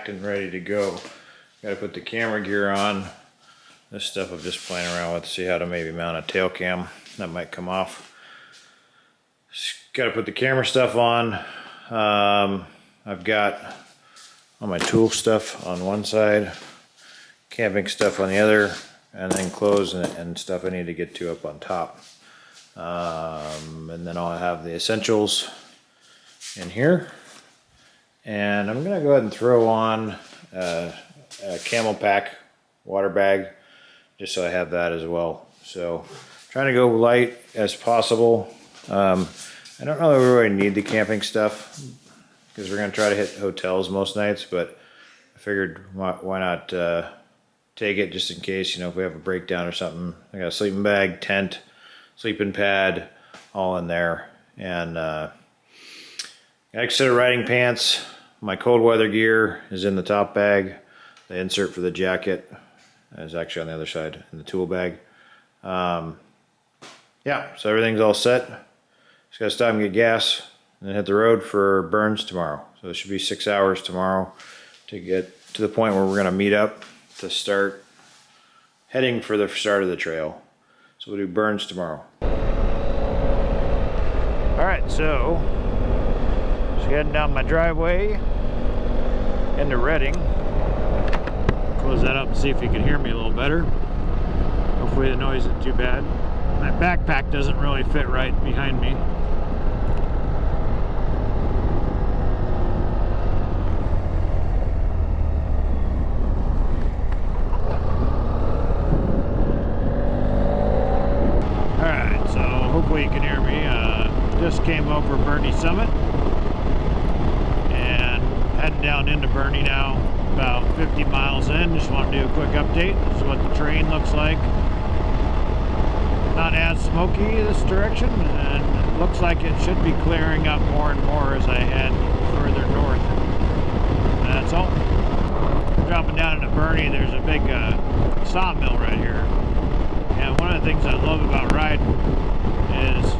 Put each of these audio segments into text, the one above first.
packed and ready to go. Got to put the camera gear on. This stuff I'm just playing around with to see how to maybe mount a tail cam. That might come off. Got to put the camera stuff on. I've got all my tool stuff on one side, camping stuff on the other, and then clothes and stuff I need to get to up on top. And then I'll have the essentials in here. And I'm gonna go ahead and throw on a camel pack water bag, just so I have that as well. So trying to go light as possible. I don't really need the camping stuff because we're gonna try to hit hotels most nights, but I figured why not take it just in case, you know, if we have a breakdown or something. I got a sleeping bag, tent, sleeping pad, all in there. And got an extra set of riding pants. My cold weather gear is in the top bag. The insert for the jacket is actually on the other side in the tool bag. Yeah, so everything's all set. Just gotta stop and get gas and then hit the road for Burns tomorrow. So it should be 6 hours tomorrow to get to the point where we're gonna meet up to start heading for the start of the trail. So we'll do Burns tomorrow. Alright, so just heading down my driveway into Redding. Close that up and see if you can hear me a little better. Hopefully the noise isn't too bad. My backpack doesn't really fit right behind me. Alright, so hopefully you can hear me. Just came over Bernie Summit and heading down into Bernie now, about 50 miles in. Just want to do a quick update. This is what the terrain looks like. Not as smoky this direction, and it looks like it should be clearing up more and more as I head further north. And that's all. Dropping down into Bernie, there's a big sawmill right here. And one of the things I love about riding is,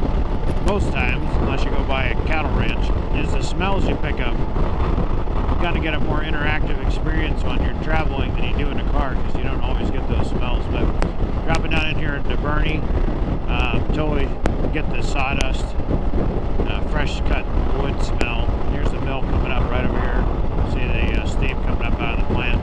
most times, unless you go by a cattle ranch, is the smells you pick up. You kind of get a more interactive experience when you're traveling than you do in a car, because you don't always get those smells. But dropping down in here into Bernie, totally get the sawdust, fresh cut wood smell. Here's the mill coming up right over here. See the steam coming up out of the plant.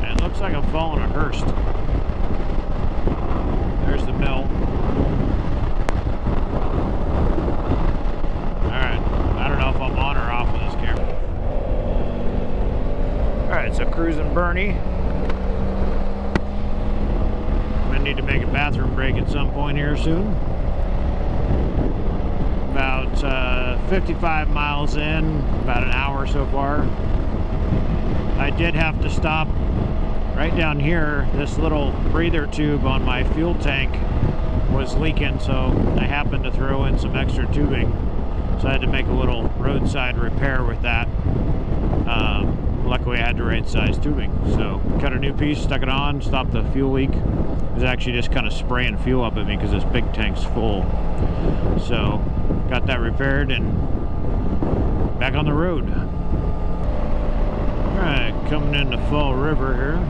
And it looks like I'm following a hearse. There's the mill. So cruising Bernie. I'm gonna need to make a bathroom break at some point here soon. About 55 miles in, about an hour so far. I did have to stop right down here. This little breather tube on my fuel tank was leaking, so I happened to throw in some extra tubing. So I had to make a little roadside repair with that. Luckily I had the right size tubing, so cut a new piece, stuck it on, stopped the fuel leak. It was actually just kind of spraying fuel up at me because this big tank's full. So got that repaired and back on the road. Alright, coming into Fall River here.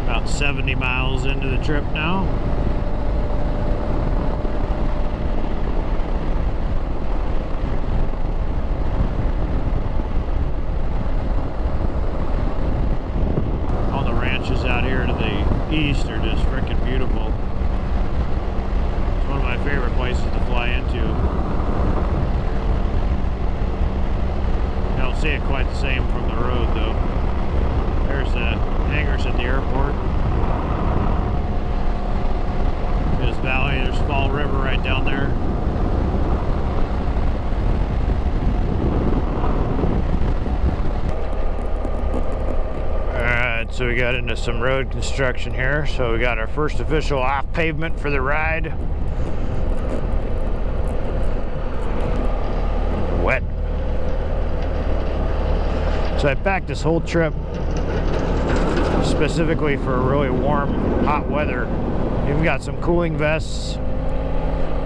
About 70 miles into the trip now. Out here to the east are just freaking beautiful. It's one of my favorite places to fly into. I don't see it quite the same from the road though. There's the hangars at the airport. There's Valley, there's Fall River right down there. So we got into some road construction here. So we got our first official off pavement for the ride. Wet. So I packed this whole trip specifically for really warm, hot weather. Even got some cooling vests,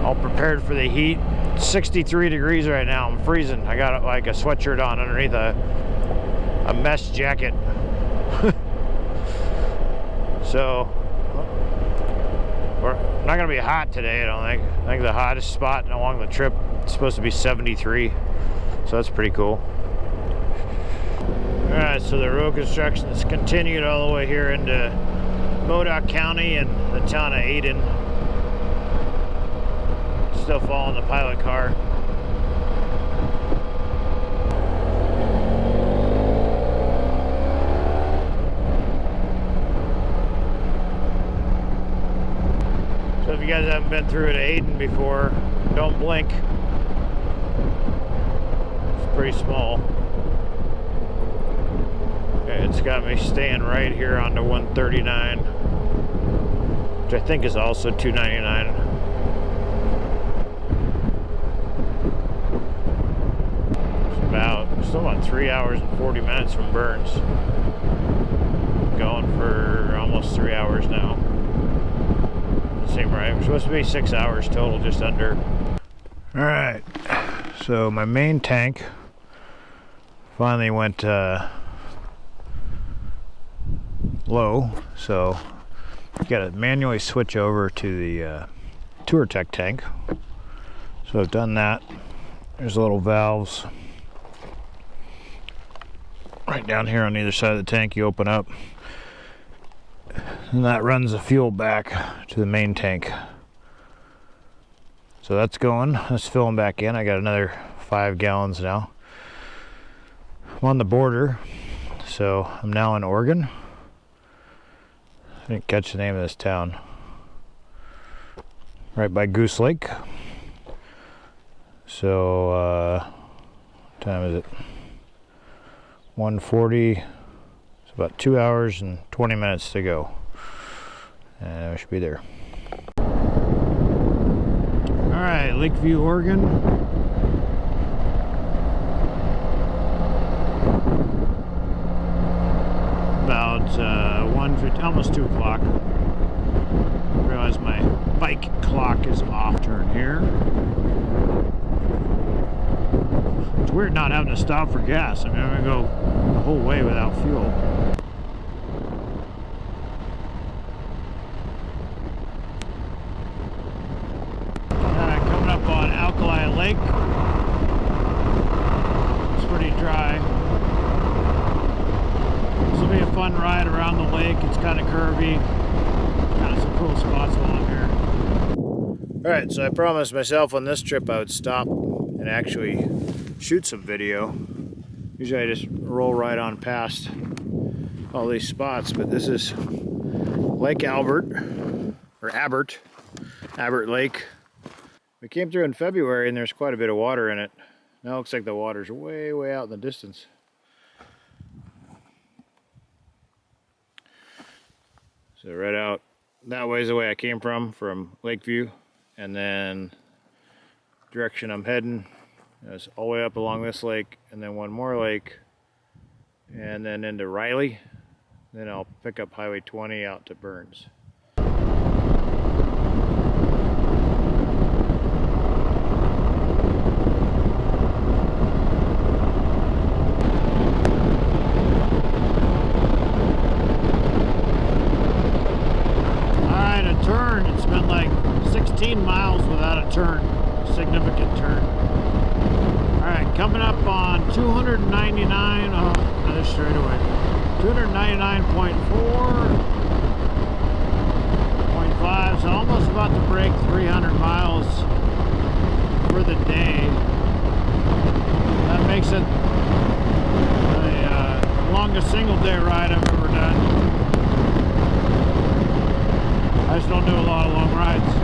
all prepared for the heat. It's 63 degrees right now. I'm freezing. I got like a sweatshirt on underneath a mesh jacket. So we're not gonna be hot today, I don't think. I think the hottest spot along the trip is supposed to be 73. So that's pretty cool. Alright, so the road construction has continued all the way here into Modoc County and the town of Aden. Still following the pilot car. So if you guys haven't been through to Aden before, don't blink. It's pretty small. Okay, it's got me staying right here on the 139, which I think is also 299. Still about 3 hours and 40 minutes from Burns. Going for almost 3 hours now. Seem right. We're supposed to be 6 hours total, just under. Alright, so my main tank finally went low, so you gotta manually switch over to the TourTech tank. So I've done that. There's little valves right down here on either side of the tank. You open up and that runs the fuel back to the main tank. So that's going. Let's fill them back in. I got another 5 gallons now. I'm on the border, so I'm now in Oregon. I didn't catch the name of this town. Right by Goose Lake. So what time is it? 1:40. It's about 2 hours and 20 minutes to go, and we should be there. All right, Lakeview, Oregon. About 1:50, almost 2 o'clock. Realize my bike clock is off. Turn here. It's weird not having to stop for gas. I mean, I'm gonna go the whole way without fuel. Alright, coming up on Alkaline Lake. It's pretty dry. This will be a fun ride around the lake. It's kind of curvy. Kind of some cool spots along here. Alright, so I promised myself on this trip I would stop and actually shoot some video. Usually I just roll right on past all these spots, but this is Lake Albert, or Abbott Lake. We came through in February and there's quite a bit of water in it. Now it looks like the water's way, way out in the distance. So right out that way is the way I came from Lakeview, and then direction I'm heading is all the way up along this lake, and then one more lake, and then into Riley. Then I'll pick up Highway 20 out to Burns. Alright, a turn. It's been like 16 miles without a turn. Significant turn. Alright, coming up on 299, another straightaway. 299.4.5, so almost about to break 300 miles for the day. That makes it the longest single day ride I've ever done. I just don't do a lot of long rides.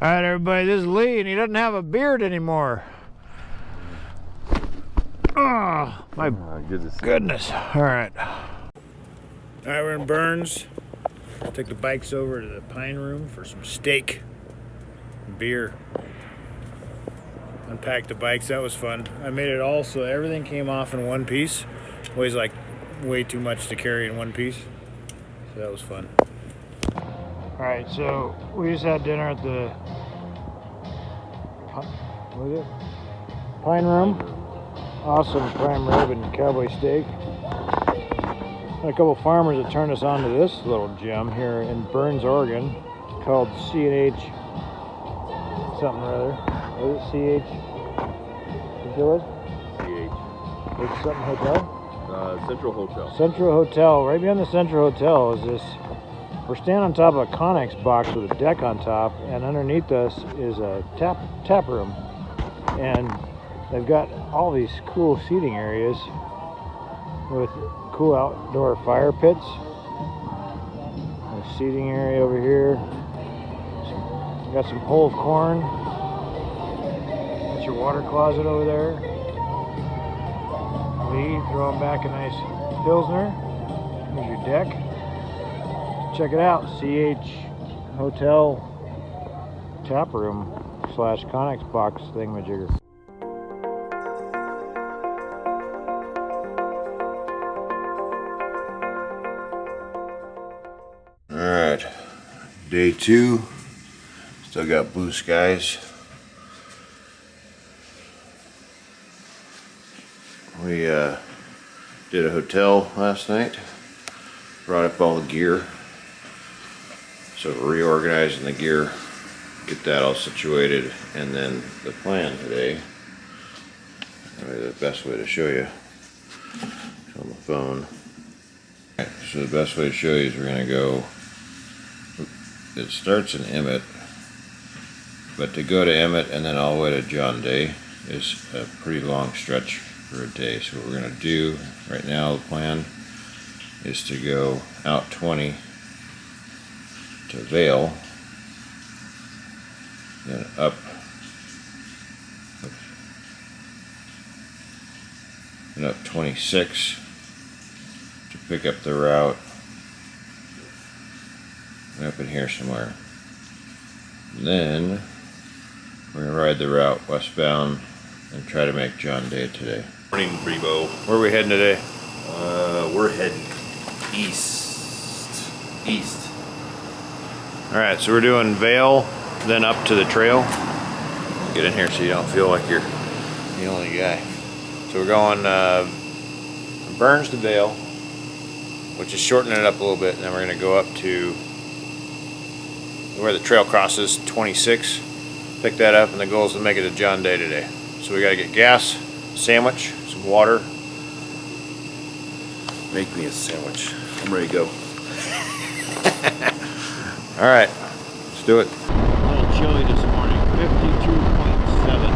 Alright everybody, this is Lee and he doesn't have a beard anymore. Oh, my goodness. Alright. Alright, we're in Burns. Took the bikes over to the Pine Room for some steak and beer. Unpacked the bikes, that was fun. I made it all so everything came off in one piece. Weighs like way too much to carry in one piece. So that was fun. Alright, so we just had dinner at the what is it? Pine Room. Awesome prime rib and cowboy steak. Had a couple farmers that turned us on to this little gem here in Burns, Oregon, called C&H something or other. What is it? CH? What was it? CH. It's something hotel? Central Hotel. Central Hotel. Right behind the Central Hotel is this. We're standing on top of a Connex box with a deck on top, and underneath us is a tap room. And they've got all these cool seating areas with cool outdoor fire pits. A seating area over here. Got some whole corn. Got your water closet over there. Lee throwing back a nice Pilsner. Here's your deck. Check it out, CH Hotel Tap Room / Connex box thingamajigger. Alright, day 2, still got blue skies. We did a hotel last night, brought up all the gear. So reorganizing the gear, get that all situated, and then the plan today, the best way to show you on the phone. Right, so the best way to show you is we're going to go, it starts in Emmett, but to go to Emmett and then all the way to John Day is a pretty long stretch for a day. So what we're going to do right now, the plan is to go out 20 to Vail, then up and up 26 to pick up the route and up in here somewhere. And then we're going to ride the route westbound and try to make John Day today. Morning, Brebo. Where are we heading today? We're heading east. Alright, so we're doing Vail, then up to the trail. Get in here so you don't feel like you're the only guy. So we're going from Burns to Vail, which is shortening it up a little bit, and then we're going to go up to where the trail crosses, 26. Pick that up, and the goal is to make it to John Day today. So we got to get gas, sandwich, some water. Make me a sandwich. I'm ready to go. Alright, let's do it. A little chilly this morning, 52.7.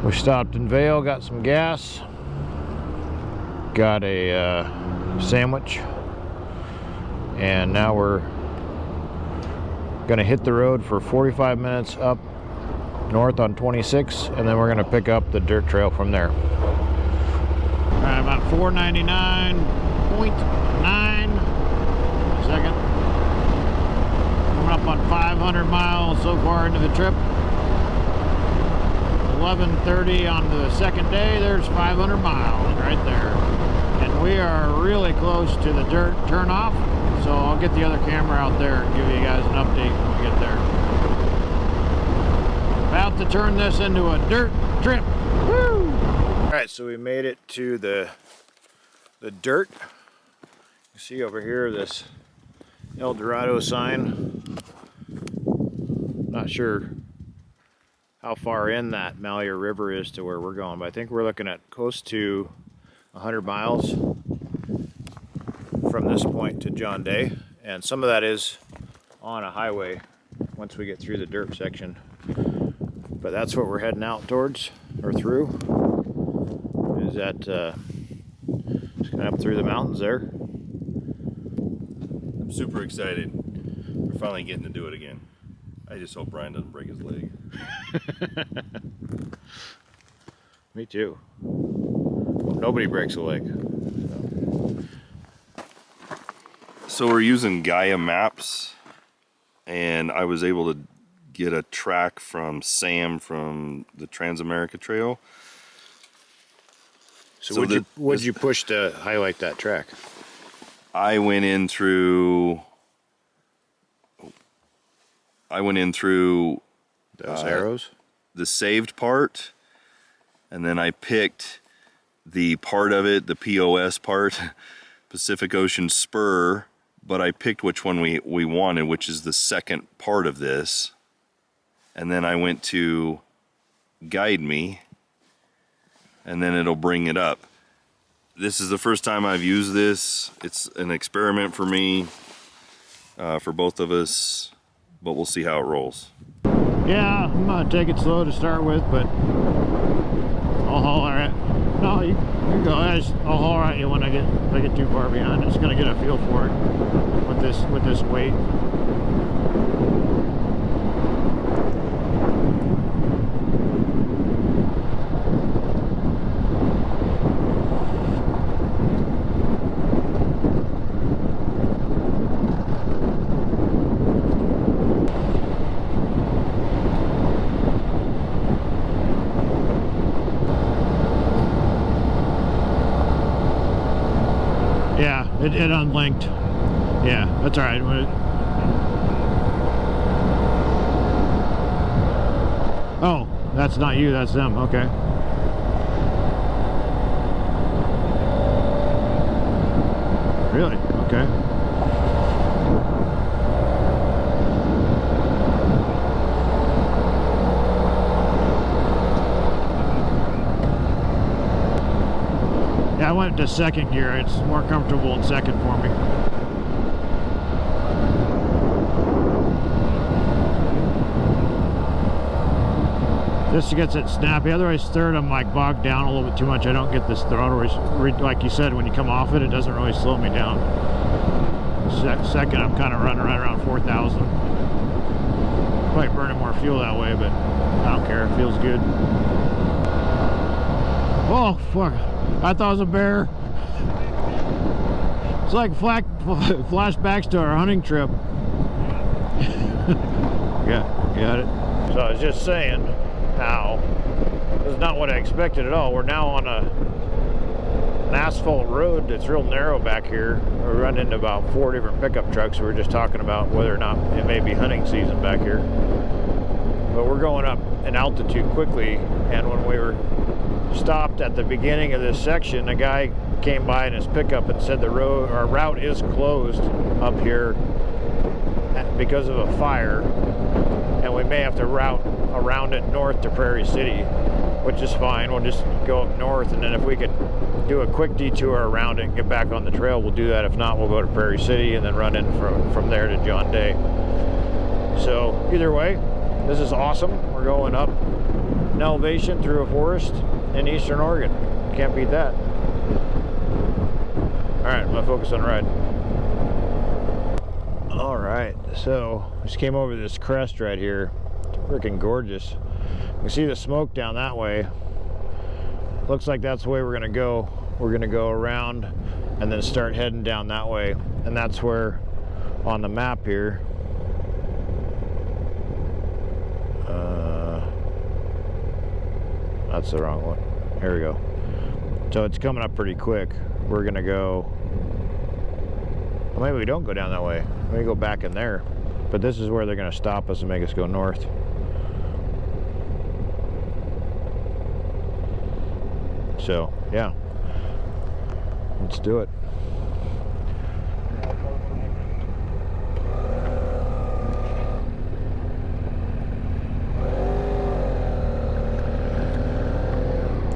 We stopped in Vail, got some gas, got a sandwich, and now we're gonna hit the road for 45 minutes up north on 26, and then we're gonna pick up the dirt trail from there. All right, about 499.9 a second. Coming up on 500 miles so far into the trip. 11:30 on the second day, there's 500 miles right there. And we are really close to the dirt turnoff, so I'll get the other camera out there and give you guys an update when we get there. to turn this into a dirt trip. Woo! All right, so we made it to the dirt. You see over here this El Dorado sign. Not sure how far in that Malheur River is to where we're going, but I think we're looking at close to 100 miles from this point to John Day, and some of that is on a highway once we get through the dirt section. But that's what we're heading out towards, or through, is that just going up through the mountains there. I'm super excited. We're finally getting to do it again. I just hope Brian doesn't break his leg. Me too. Nobody breaks a leg. So we're using Gaia maps, and I was able to get a track from Sam from the TransAmerica trail. So what'd you push to highlight that track? I went in through Those arrows? The saved part, and then I picked the part of it, the POS part, Pacific Ocean Spur, but I picked which one we wanted, which is the second part of this. And then I went to Guide Me, and then it'll bring it up. This is the first time I've used this. It's an experiment for me, for both of us, but we'll see how it rolls. Yeah, I'm gonna take it slow to start with, but I'll holler at. No, you go. I'll holler at you when if I get too far behind. It's gonna get a feel for it with this weight. Yeah, it unlinked. Yeah, that's all right. Oh, that's not you, that's them. Okay. Really? Okay. Yeah, I went to second gear. It's more comfortable in second for me. This gets it snappy. Otherwise, third, I'm like bogged down a little bit too much. I don't get this throttle. Like you said, when you come off it, it doesn't really slow me down. Second, I'm kind of running right around 4,000. Probably burning more fuel that way, but I don't care. It feels good. Oh, fuck. I thought it was a bear. It's like flashbacks to our hunting trip. Yeah, got it. So I was just saying how this is not what I expected at all. We're now on an asphalt road that's real narrow back here. We run into about 4 different pickup trucks. We were just talking about whether or not it may be hunting season back here. But we're going up in altitude quickly, and when we were stopped at the beginning of this section, a guy came by in his pickup and said our route is closed up here because of a fire, and we may have to route around it north to Prairie City, which is fine. We'll just go up north, and then if we could do a quick detour around it and get back on the trail, we'll do that. If not, we'll go to Prairie City and then run in from there to John Day. So either way, this is awesome. We're going up an elevation through a forest in eastern Oregon. Can't beat that. Alright, I'm gonna focus on riding. Alright, so just came over this crest right here. It's freaking gorgeous. You can see the smoke down that way. Looks like that's the way we're gonna go. We're gonna go around and then start heading down that way. And that's where on the map here, that's the wrong one. Here we go. So it's coming up pretty quick. We're gonna go, well, maybe we don't go down that way. Maybe go back in there. But this is where they're gonna stop us and make us go north. So yeah, let's do it.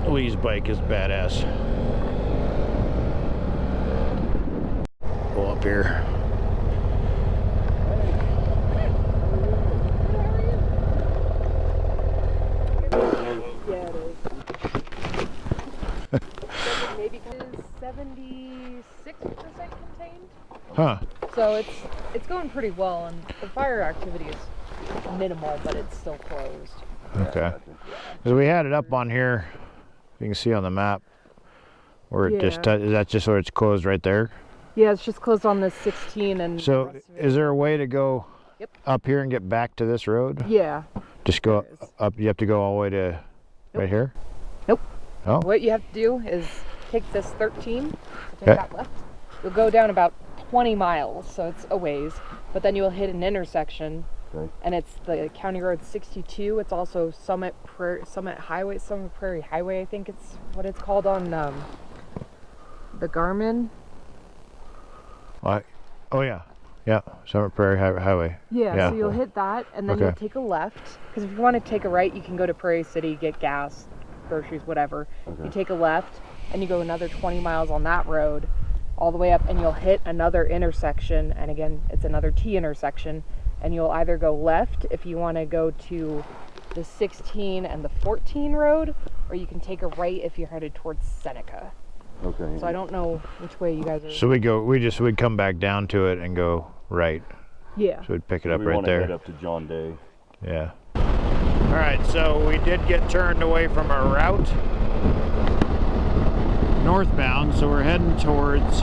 Lee's bike is badass. Pull up here. Yeah, it is. Maybe 76% contained. Huh. So it's going pretty well, and the fire activity is minimal, but it's still closed. Okay. Because we had it up on here. You can see on the map where it just is that just where it's closed right there? Yeah, it's just closed on this 16 and. So is there a way to go up here and get back to this road? Yeah. Just go up. You have to go all the way to right here? Nope. Oh. What you have to do is take this 13, take that left. You'll go down about 20 miles, so it's a ways, but then you'll hit an intersection. Okay. And it's the County Road 62. It's also Summit Prairie Highway, I think it's what it's called on the Garmin. Oh yeah, Summit Prairie Highway. Yeah, so you'll hit that, and then you'll take a left. Because if you want to take a right, you can go to Prairie City, get gas, groceries, whatever. You take a left, and you go another 20 miles on that road, all the way up, and you'll hit another intersection. And again, it's another T intersection. And you'll either go left if you want to go to the 16 and the 14 road, or you can take a right if you're headed towards Seneca. Okay. So I don't know which way you guys are. So we'd come back down to it and go right. Yeah. So we'd pick it up we right want to there. head up to John Day. Yeah. All right, so we did get turned away from our route northbound, so we're heading towards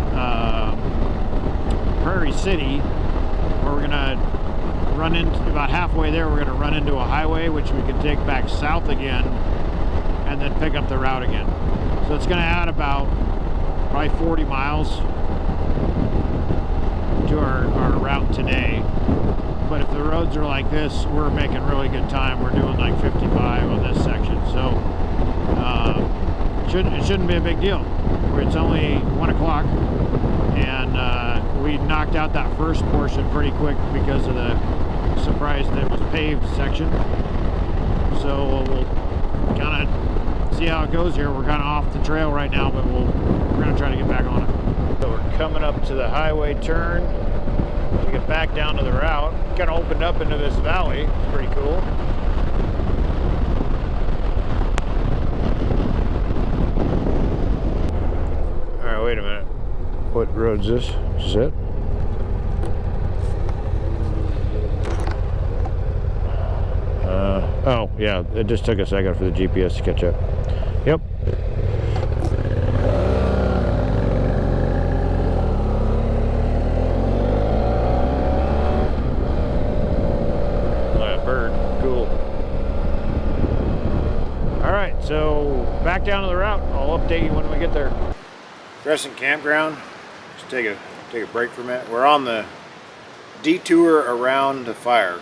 Prairie City, where we're gonna run into, about halfway there, we're going to run into a highway which we can take back south again and then pick up the route again. So it's going to add about probably 40 miles to our route today. But if the roads are like this, we're making really good time. We're doing like 55 on this section, so it shouldn't be a big deal. It's only 1 o'clock, and we knocked out that first portion pretty quick because of the surprise that it was paved section. So we'll kind of see how it goes here. We're kind of off the trail right now, but we're going to try to get back on it. So we're coming up to the highway turn to get back down to the route. Kind of opened up into this valley. It's pretty cool. All right, wait a minute. What road's this? Is it? Oh, yeah, it just took a second for the GPS to catch up. Yep. That bird, cool. All right, so back down to the route. I'll update you when we get there. Crescent Campground. Just take a break for a minute. We're on the detour around the fire,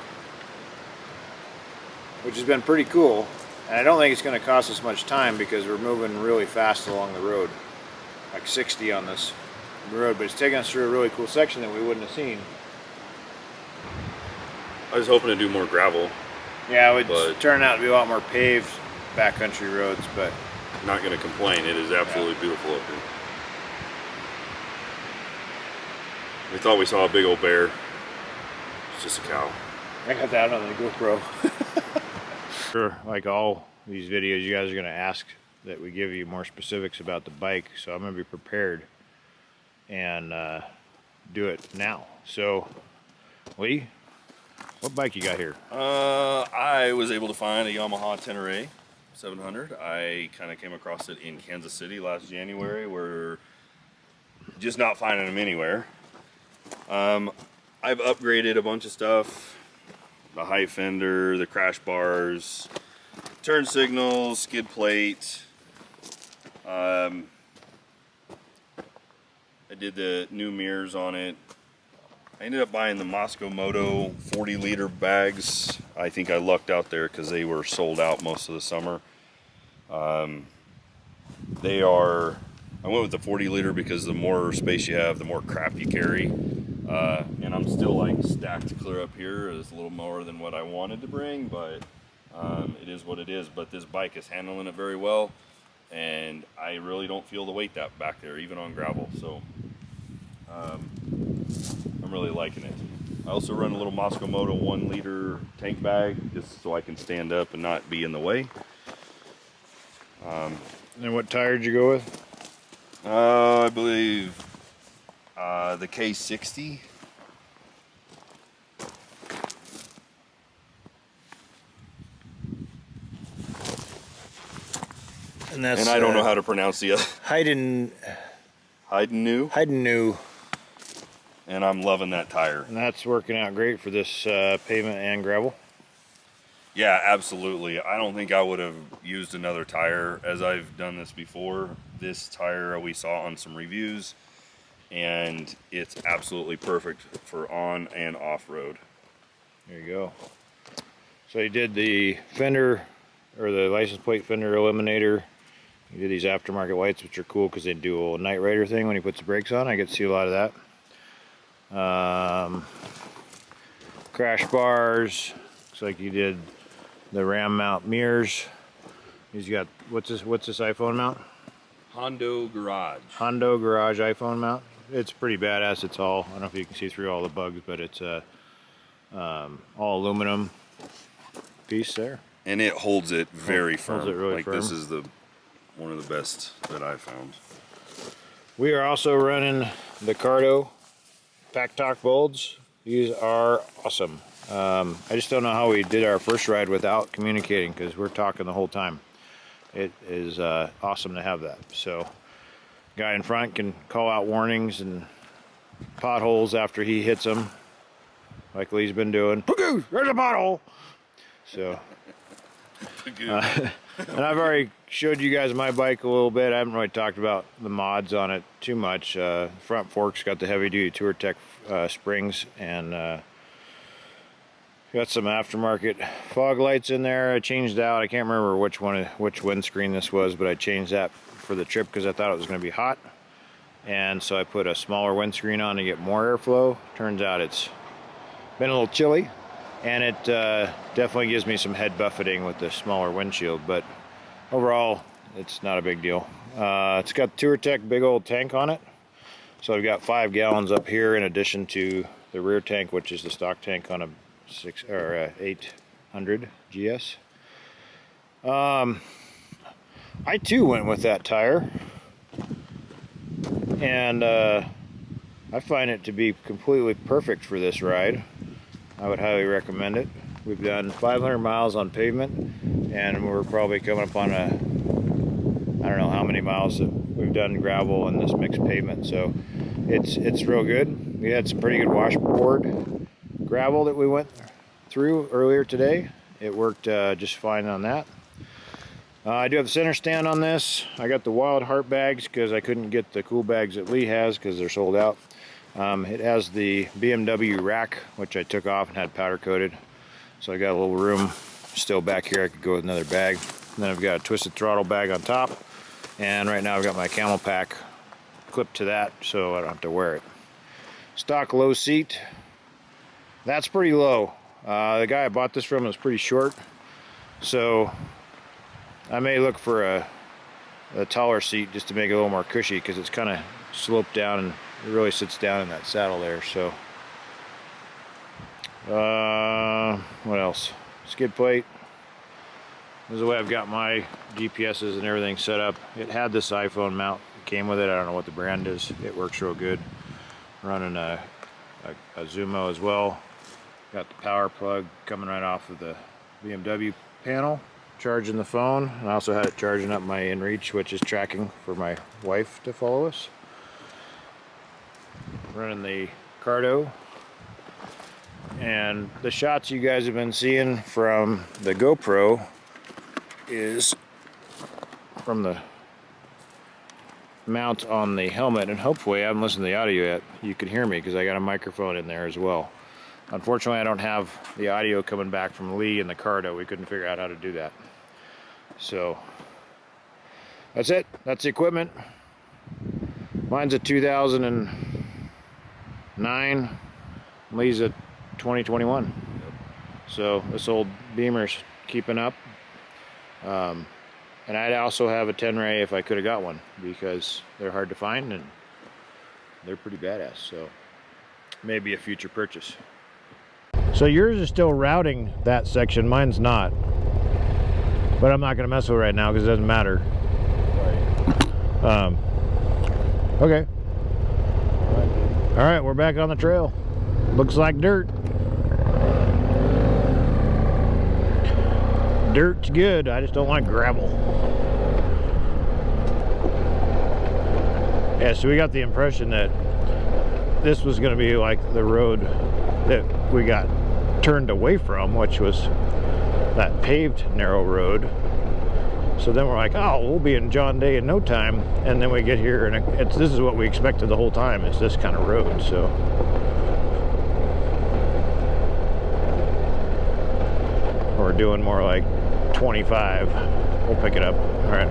which has been pretty cool, and I don't think it's going to cost us much time because we're moving really fast along the road, like 60 on this road, but it's taking us through a really cool section that we wouldn't have seen. I was hoping to do more gravel. Yeah, it would turn out to be a lot more paved backcountry roads, but not going to complain. It is absolutely beautiful up here. We thought we saw a big old bear. It's just a cow. I got that on the GoPro. Sure, like all these videos, you guys are going to ask that we give you more specifics about the bike, so I'm going to be prepared and do it now. So, Lee, what bike you got here? I was able to find a Yamaha Tenre 700. I kind of came across it in Kansas City last January. We're just not finding them anywhere. I've upgraded a bunch of stuff. The high fender, the crash bars, turn signals, skid plate. I did the new mirrors on it. I ended up buying the Moscow Moto 40-liter bags. I think I lucked out there because they were sold out most of the summer. They are, I went with the 40 liter because the more space you have, the more crap you carry. And I'm still like stacked clear up here. It's a little more than what I wanted to bring, but it is what it is. But this bike is handling it very well, and I really don't feel the weight that back there, even on gravel. So I'm really liking it. I also run a little Moscow Moto 1 liter tank bag just so I can stand up and not be in the way. And what tire did you go with? I believe the K60. And that's And I don't know how to pronounce the other. Hayden New. And I'm loving that tire. And that's working out great for this pavement and gravel. Yeah, absolutely. I don't think I would have used another tire as I've done this before. This tire we saw on some reviews, and it's absolutely perfect for on and off road. There you go. So you did the fender, or the license plate fender eliminator. You did these aftermarket whites, which are cool because they do a little Night Rider thing when he puts the brakes on. I get to see a lot of that. Crash bars. Looks like you did the ram mount mirrors. He's got, what's this iPhone mount? Hondo Garage. Hondo Garage iPhone mount. It's pretty badass. It's all, I don't know if you can see through all the bugs, but it's all aluminum piece there. And it holds it very firm. Holds it really like firm. This is one of the best that I've found. We are also running the Cardo Pack Talk bulbs. These are awesome. I just don't know how we did our first ride without communicating, because we're talking the whole time. It is awesome to have that. So, guy in front can call out warnings and potholes after he hits them, like Lee's been doing. Pagoo, there's a pothole. So, and I've already showed you guys my bike a little bit. I haven't really talked about the mods on it too much. Front fork's got the heavy duty Tour Tech springs, and got some aftermarket fog lights in there. I changed out, I can't remember which windscreen this was, but I changed that for the trip because I thought it was going to be hot. And so I put a smaller windscreen on to get more airflow. Turns out it's been a little chilly, and it definitely gives me some head buffeting with the smaller windshield, but overall it's not a big deal. It's got the TourTech big old tank on it, so I've got 5 gallons up here in addition to the rear tank, which is the stock tank on a 800 GS. I too went with that tire, and I find it to be completely perfect for this ride. I would highly recommend it. We've done 500 miles on pavement, and we're probably coming up on I don't know how many miles that we've done gravel and this mixed pavement, so it's real good. We had some pretty good washboard gravel that we went through earlier today. It worked just fine on that. I do have the center stand on this. I got the Wild Heart bags because I couldn't get the cool bags that Lee has because they're sold out. It has the BMW rack, which I took off and had powder coated, so I got a little room still back here. I could go with another bag. And then I've got a twisted throttle bag on top, and right now I've got my camel pack clipped to that so I don't have to wear it. Stock low seat. That's pretty low. The guy I bought this from was pretty short, so I may look for a taller seat just to make it a little more cushy, because it's kind of sloped down and it really sits down in that saddle there. So what else? Skid plate. This is the way I've got my GPSs and everything set up. It had this iPhone mount that came with it. I don't know what the brand is. It works real good. Running a Zumo as well. Got the power plug coming right off of the BMW panel, charging the phone, and I also had it charging up my InReach, which is tracking for my wife to follow us. Running the Cardo, and the shots you guys have been seeing from the GoPro is from the mount on the helmet, and hopefully, I haven't listened to the audio yet, you can hear me because I got a microphone in there as well. Unfortunately, I don't have the audio coming back from Lee and the Cardo. We couldn't figure out how to do that. So, that's it. That's the equipment. Mine's a 2009. Lee's a 2021. So this old Beamer's keeping up. And I'd also have a Tenre if I could have got one, because they're hard to find and they're pretty badass. So maybe a future purchase. So yours is still routing that section, mine's not. But I'm not gonna mess with it right now because it doesn't matter. Right. Okay. All right, we're back on the trail. Looks like dirt. Dirt's good, I just don't like gravel. Yeah, so we got the impression that this was gonna be like the road that we got turned away from, which was that paved narrow road. So then we're like, oh, we'll be in John Day in no time. And then we get here and this is what we expected the whole time, is this kind of road. So we're doing more like 25. We'll pick it up. All right.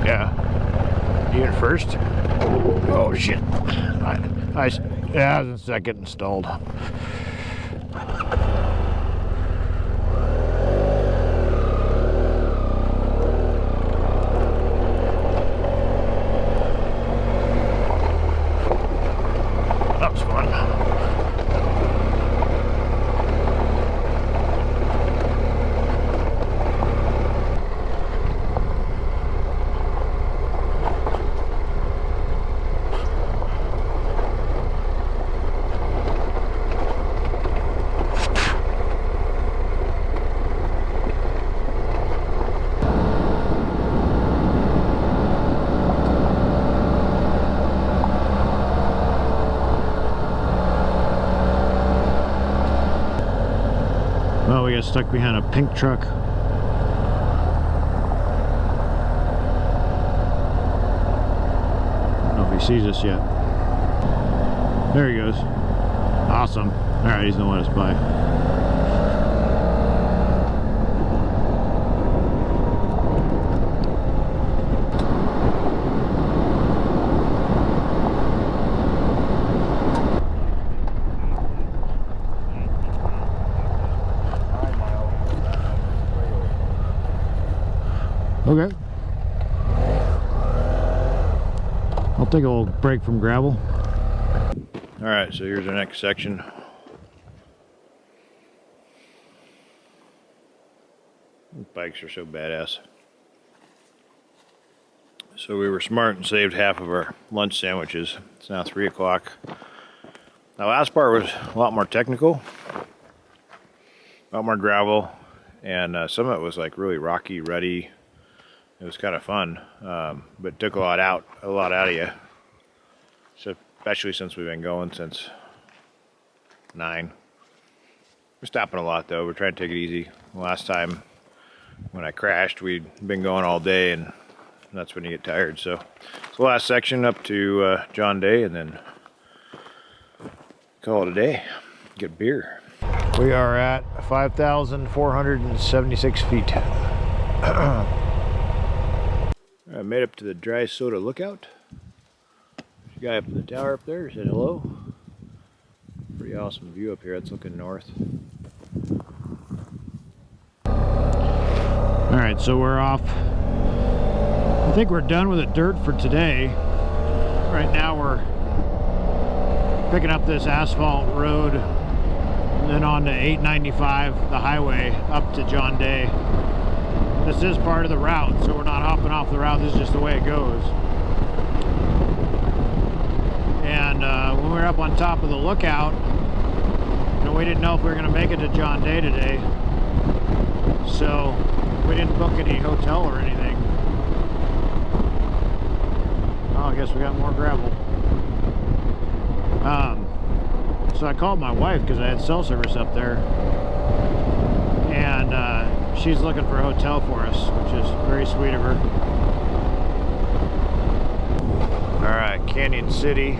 Yeah. You in first? Oh shit. Yeah, I was in second installed. That was fun. Well, we got stuck behind a pink truck. I don't know if he sees us yet. There he goes. Awesome. Alright, he's gonna let us by. Okay. I'll take a little break from gravel. All right, so here's our next section. These bikes are so badass. So we were smart and saved half of our lunch sandwiches. It's now 3 o'clock. The last part was a lot more technical, a lot more gravel, and some of it was like really rocky, rutty. It was kind of fun, but took a lot out of you. So especially since we've been going since 9. We're stopping a lot though. We're trying to take it easy. Last time when I crashed, we'd been going all day, and that's when you get tired. So it's the last section up to John Day, and then call it a day. Get beer. We are at 5,476 feet. I made up to the dry soda lookout. There's a guy up in the tower up there said hello. Pretty awesome view up here. It's looking north. Alright, so we're off. I think we're done with the dirt for today. Right now we're picking up this asphalt road and then on to 895, the highway, up to John Day. This is part of the route, so we're not hopping off the route. This is just the way it goes. And when we were up on top of the lookout, you know, we didn't know if we were going to make it to John Day today, so we didn't book any hotel or anything. Oh, I guess we got more gravel. So I called my wife because I had cell service up there, and she's looking for a hotel for us, which is very sweet of her. All right, Canyon City.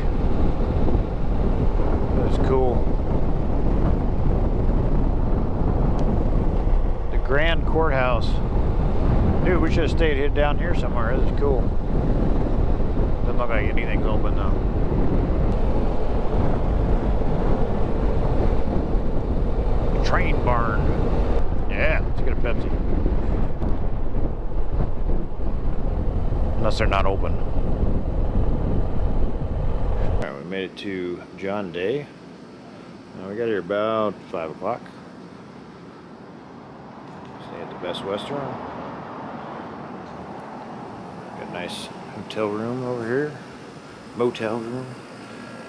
That's cool. The Grand Courthouse. Dude, we should have stayed hid down here somewhere. This is cool. Doesn't look like anything's open though. Train barn. Yeah, let's get a Pepsi. Unless they're not open. Alright, we made it to John Day. Now we got here about 5 o'clock. Stay at the Best Western. Got a nice hotel room over here. Motel room.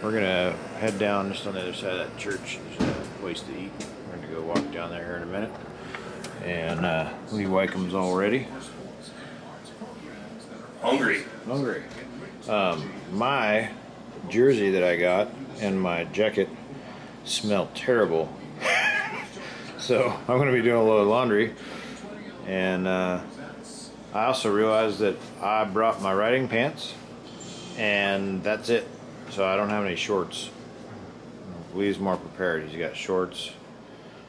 We're gonna head down just on the other side of that church. There's a place to eat. We're gonna go walk down there here in a minute. And Lee Wycomb's all ready. Hungry. My jersey that I got and my jacket smell terrible. So I'm going to be doing a load of laundry. And I also realized that I brought my riding pants and that's it. So I don't have any shorts. Lee's more prepared. He's got shorts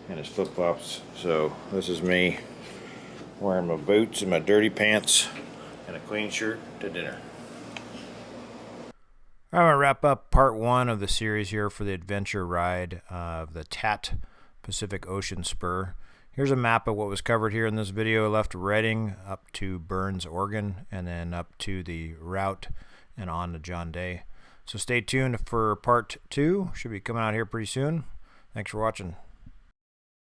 and his flip-flops. So this is me wearing my boots and my dirty pants and a clean shirt to dinner. I'm going to wrap up part 1 of the series here for the adventure ride of the TAT Pacific Ocean Spur. Here's a map of what was covered here in this video. I left Redding up to Burns, Oregon, and then up to the route and on to John Day. So stay tuned for part 2. Should be coming out here pretty soon. Thanks for watching.